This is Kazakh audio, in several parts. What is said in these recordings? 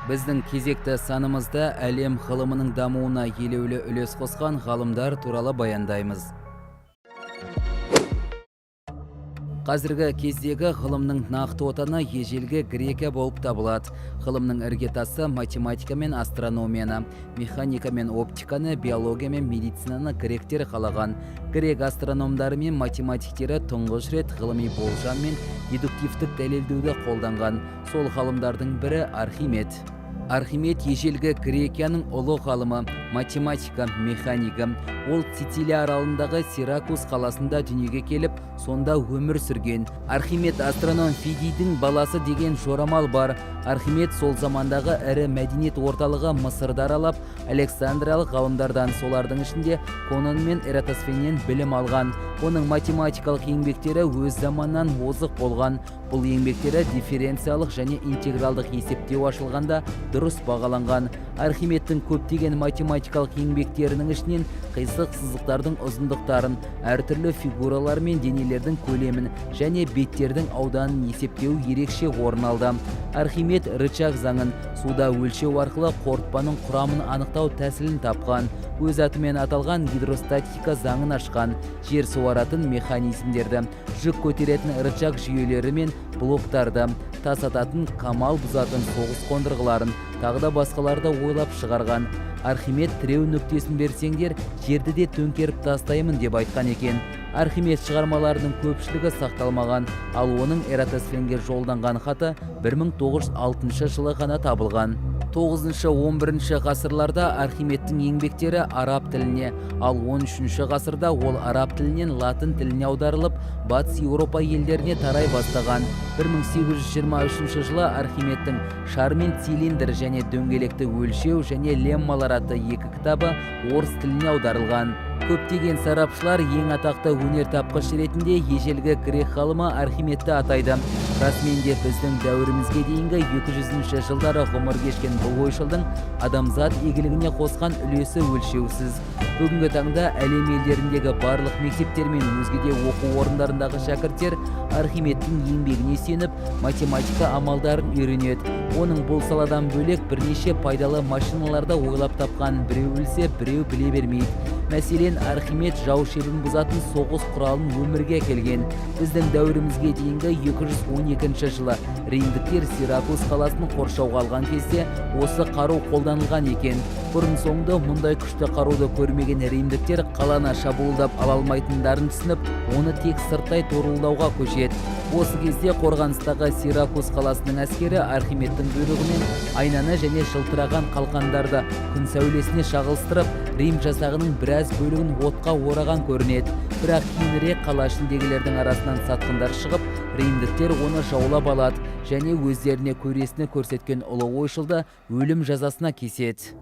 Біздің кезекті санымызда әлем ғылымының дамуына елеулі үлес қосқан ғалымдар туралы баяндаймыз. Қазіргі кездегі ғылымның нақты отаны ежелгі Грекия болып табылады. Ғылымның іргетасы математика мен астрономияны, механика мен оптиканы, биология мен медицинаны гректер қалаған. Грек астрономдары мен математиктері тұңғыш рет ғылыми болжам мен дедуктивтік дәлелдеуді қолданған. Сол ғалымдардың бірі Архимед. Архимед ежелгі Грекияның ұлы ғалымы, математика, механика. Ол Сицилия аралындағы Сиракуз қаласында дүниеге келіп, сонда өмір сүрген. Архимед астроном Фидийдің баласы деген жорамал бар. Архимед сол замандағы ірі мәдениет орталығы Мысырды аралап, Александриялық ғалымдардан, солардың ішінде Конан мен Эратосфеннен білім алған. Оның математикалық еңбектері өз заманнан озық болған. Бұл еңбектері дифференциялық және интегралдық есептеу ашылғанда дұрыс бағаланған. Архимедтің көптеген математикалық еңбектерінің ішінен қисық сызықтардың ұзындықтарын, әртүрлі фигуралар мен денелердің көлемін және беттердің ауданын есептеу ерекше орын алды. Архимед рычаг заңын, суда өлшеу арқылы қорытпаның құрамын анықтау тәсілін тапқан. Өз атымен аталған гидростатика заңын ашқан. Жер суаратын механизмдерді, жүк көтеретін рычаг жүйелері мен блоктарды, тасататын, қамал бұзатын соғыс қондырғыларын, тағы да басқаларды ойлап шығарған. Архимед тіреу нүктесін берсеңдер, жерді де төңкеріп тастаймын деп айтқан екен. Архимед шығармаларының көпшілігі сақталмаған, ал оның Эратосфенге жолданған хаты 1906 жылы ғана табылған. 9-11 ғасырларда Архимедтің еңбектері араб тіліне, ал 13 ғасырда ол араб тілінен латын тіліне аударылып, батыс Еуропа елдеріне тарай бастаған. 1823 жылы Архимедтің шар мен цилиндр және дөңгелекті өлшеу және леммалар атты 2 кітабы орыс тіліне аударылған. Көптеген сарапшылар ең атақты өнертапқыш ретінде ежелгі грек ғалымы Архимедті атайды. Расымен де біздің дәуірімізге дейінгі 200 жылдары ғұмыр кешкен бұл ойшылдың адамзат игілігіне қосқан үлесі өлшеусіз. Бүгінгі таңда әлем елдеріндегі барлық мектептер мен өзге де оқу орындарындағы шәкірттер Архимедтің еңбегіне сеніп, математика амалдарын үйренеді. Оның бұл саладан бөлек бірнеше пайдалы машиналарды ойлап тапқан, біреу білсе, біреу біле бермейді. Мәселен, Архимед жау шебін бұзатын соғыс құралын өмірге әкелген. Біздің дәуірімізге дейінгі 212 жылы римдіктер Сиракуз қаласын қоршауға алған кезде осы қару қолданылған екен. Бұрын соңды мұндай күшті қаруды көрмеген римдіктер қаланы шабуылдап ала алмайтындарын түсініп, оны тек сырттай торуылдауға көшеді. Осы кезде қорғаныстағы Сиракуз қаласының әскері Архимедтің бұйрығымен айнаны және жылтыраған қалқандарды күн сәулесіне шағылстырып, Рим жасағының біраз бөлігін отқа ораған көрінеді. Бірақ кейінірек қала ішіндегілердің арасынан сатқындар шығып, римдіктер оны жаулап алады және өздеріне көресіні көрсеткен ұлы ойшылды өлім жазасына кеседі.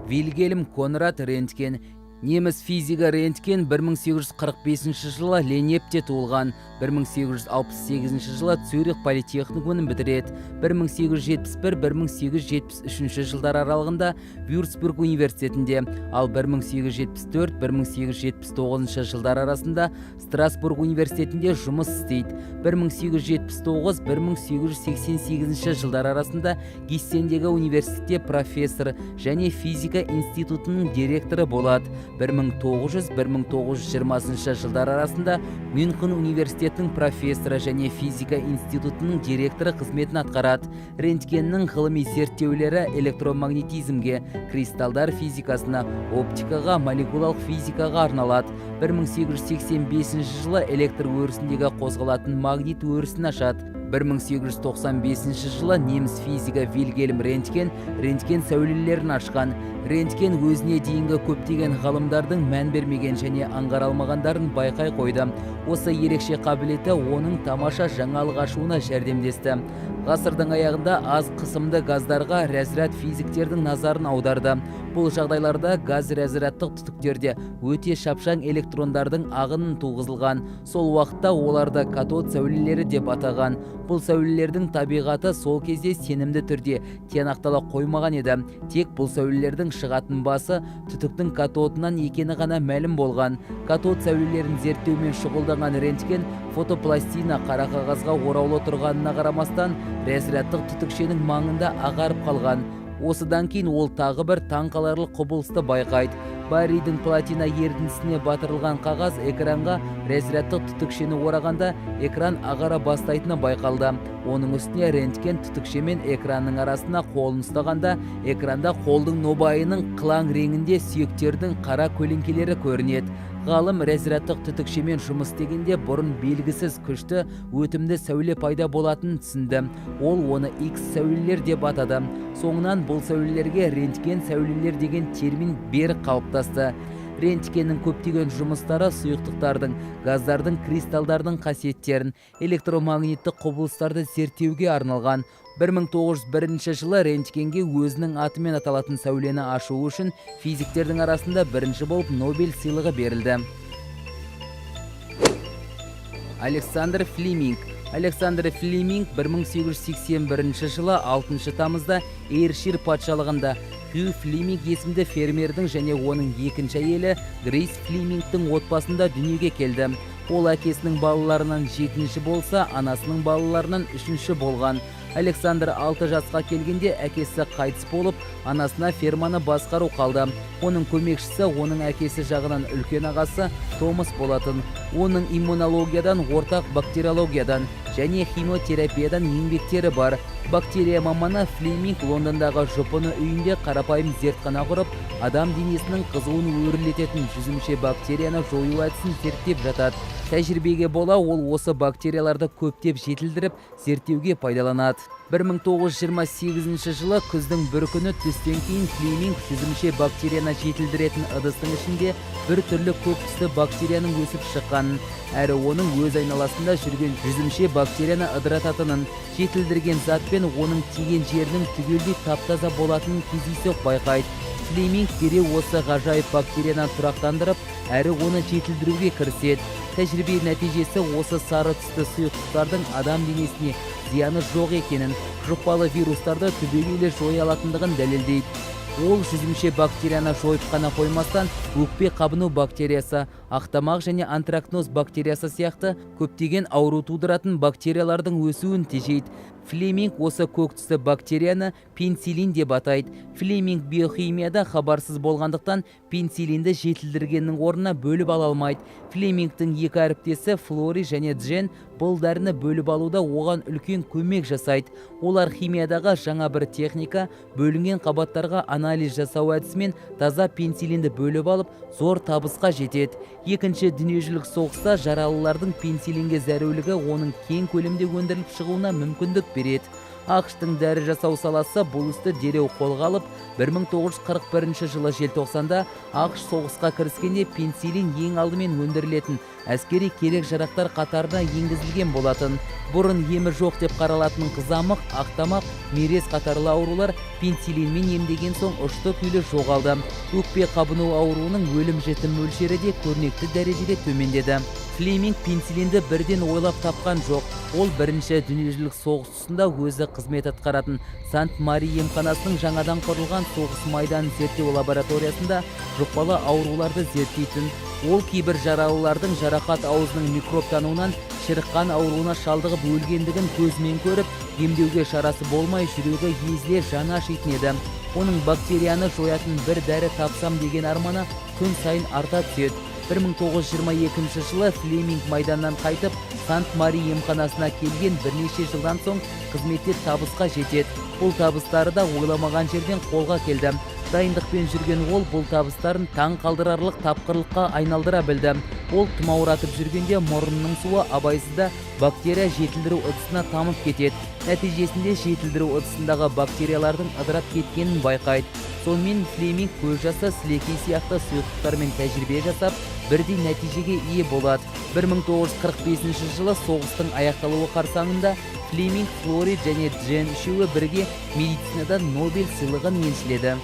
Вильгельм Конрад Рентген. Неміс физигі Рентген 1845 жылы Ленепте туылған, 1868 жылы Цюрих политехникумын бітіреді. 1871-1873 жылдар аралығында Вюрцбург университетінде, ал 1874-1879 жылдар арасында Страсбург университетінде жұмыс істейді. 1879-1888 жылдар арасында Гиссендегі университетте профессор және физика институтының директоры болады. 1900-1920 жылдар арасында Мюнхен университетінің профессоры және физика институтының директоры қызметін атқарады. Рентгеннің ғылыми зерттеулері электромагнетизмге, кристалдар физикасына, оптикаға, молекулалық физикаға арналады. 1885 жылы электр өрісіндегі қозғалатын магнит өрісін ашады. 1895 жылы неміс физигі Вильгельм Рентген сәулелерін ашқан. Рентген өзіне дейінгі көптеген ғалымдардың мән бермеген және аңғаралмағандарын байқай қойды. Осы ерекше қабілеті оның тамаша жаңалық ашуына жәрдемдесті. Ғасырдың аяғында аз қысымды газдарға разряд физиктердің назарын аударды. Бұл жағдайларда газ разрядтық түтіктерде өте шапшаң электрондардың ағынын туғызылған. Сол уақытта оларды катод сәулелері деп атаған. Бұл сәулелердің табиғаты сол кезде сенімді түрде тиянақтала қоймаған еді. Тек бұл сәулелердің шығатын басы түтіктің катодынан екені ғана мәлім болған. Катод сәулелерін зерттеумен шұғылданған Рентген фотопластина қара қағазға ораулы тұрғанына қарамастан разряддық түтікшенің маңында ағарып қалған. Осыдан кейін ол тағы бір таңқаларлық құбылысты байқайды. Барийдің платина ерітіндісіне батырылған қағаз экранға разряддық түтікшені орағанда экран ағара бастайтыны байқалды. Оның үстіне рентген түтікше мен экранның арасына қолын ұстағанда экранда қолдың нобайының қылаң реңінде сүйектердің қара көлеңкелері көрінеді. Ғалым разряддық түтікшемен жұмыс істегенде бұрын белгісіз күшті өтімді сәуле пайда болатынын түсінді. Ол оны X сәулелер деп атады. Соңынан бұл сәулелерге рентген сәулелер деген термин берік қалыптасты. Рентгеннің көптеген жұмыстары сұйықтықтардың, газдардың, кристалдардың қасиеттерін, электромагниттік құбылыстарды зерттеуге арналған. 1901 жылы рентгенге өзінің атымен аталатын сәулені ашу үшін физиктердің арасында бірінші болып Нобель сыйлығы берілді. Александр Флеминг 1881 жылы 6 тамызда Эйршир патшалығында Хью Флеминг есімді фермердің және оның екінші әйелі Грейс Флемингтің отбасында дүниеге келді. Ол әкесінің балаларынан 7-ші болса, анасының балаларынан 3-ші болған. Александр 6 жасқа келгенде әкесі қайтыс болып, анасына ферманы басқару қалды. Оның көмекшісі оның әкесі жағынан үлкен ағасы Томас болатын. Оның иммунологиядан, ортақ бактериологиядан және химиотерапиядан еңбектері бар. Бактерия маманы Флеминг Лондондағы жұпыны үйінде қарапайым зертхана құрып, адам денесінің қызуын өрлететін жүзімше бактерияны жою әдісін зерттеп жатады. Тәжірибеге бола ол осы бактерияларды көптеп жетілдіріп, зерттеуге пайдаланады. 1928 жылы күздің бір күні түстен кейін Флеминг жүзімше бактерияны жетілдіретін ыдыстың ішінде бір түрлі көк түсті бактерияның өсіп шыққанын, әрі оның өз айналасында жүрген жүзімше бактерияны ыдырататынын, жетілдірген затпен оның тиген жерінің түгелдей таптаза болатынын кездейсоқ байқайды. Флеминг дереу осы ғажайып бактерияны тұрақтандырып, әрі оны жетілдіруге кіріседі. Тәжірибе нәтижесі осы сары түсті сұйықтықтардың адам денесіне зияны жоқ екенін, жұқпалы вирустарды түбегейлі жоя алатындығын дәлелдейді. Ол жүзімше бактерияны жойып қана қоймастан, өкпе қабыну бактериясы, ақтамақ және антракноз бактериясы сияқты көптеген ауру тудыратын бактериялардың өсуін тежейді. Флеминг осы көк түсті бактерияны пенициллин деп атайды. Флеминг биохимияда хабарсыз болғандықтан пенициллинді жетілдіргеннің орнына бөліп ала алмайды. Флемингтің екі әріптесі Флори және Джен бұл дәріні бөліп алуда оған үлкен көмек жасайды. Олар химиядағы жаңа бір техника, бөлінген қабаттарға анализ жасау әдісімен таза пенициллинді бөліп алып, зор табысқа жетеді. Екінші дүниежүзілік соғыста жаралылардың пенициллинге зәрулігі оның кең көлемде өндіріліп шығуына мүмкіндік береді. ақш-тың дәрі жасау саласы бұл істі дереу қолға алып, 1941 жылы желтоқсанда ақш соғысқа кіріскенде пенициллин ең алдымен өндірілетін әскери керек жарақтар қатарына енгізілген болатын. Бұрын емі жоқ деп қаралатын қызамық, ақтамақ, мерез қатарлы аурулар пенициллинмен емдеген соң ұшты-күйлі жоғалды. Өкпе қабыну ауруының өлім-жітім мөлшері де көрнекті дәрежеде төмендеді. Флеминг пенициллинді бірден ойлап тапқан жоқ. Ол бірінші дүниежүзілік соғыс тұсында өзі қызмет атқаратын Сант-Мари емханасының жаңадан құрылған соғыс майданын зерттеу лабораториясында жұқпалы ауруларды зерттейтін. Ол кейбір жаралылардың жарақат аузының микробтануынан шірыққан ауруына шалдығып өлгендігін көзімен көріп, емдеуге шарасы болмай жүрегі езіле жаны ашитын еді. Оның бактерияны жоятын бір дәрі тапсам деген арманы күн сайын арта түседі. 1922 жылы Флеминг майданнан қайтып, Сант-Мари емханасына келген бірнеше жылдан соң қызметте табысқа жетеді. Бұл табыстары да ойламаған жерден қолға келді. Дайындықпен жүрген ол бұл табыстарын таң қалдырарлық тапқырлыққа айналдыра білді. Ол тұмауратып жүргенде мұрнының суы абайсызда бактерия жетілдіру ыдысына тамып кетеді. Нәтижесінде жетілдіру ыдысындағы бактериялардың ыдырап кеткенін байқайды. Сонымен Флеминг көз жасы, сілекей сияқты сұйықтықтармен тәжірибе жасап, бірдей нәтижеге ие болады. 1945 жылы соғыстың аяқталуы қарсаңында Флеминг, Флори және Джен үшеуі бірге медицинадан Нобель сыйлығын еншіледі.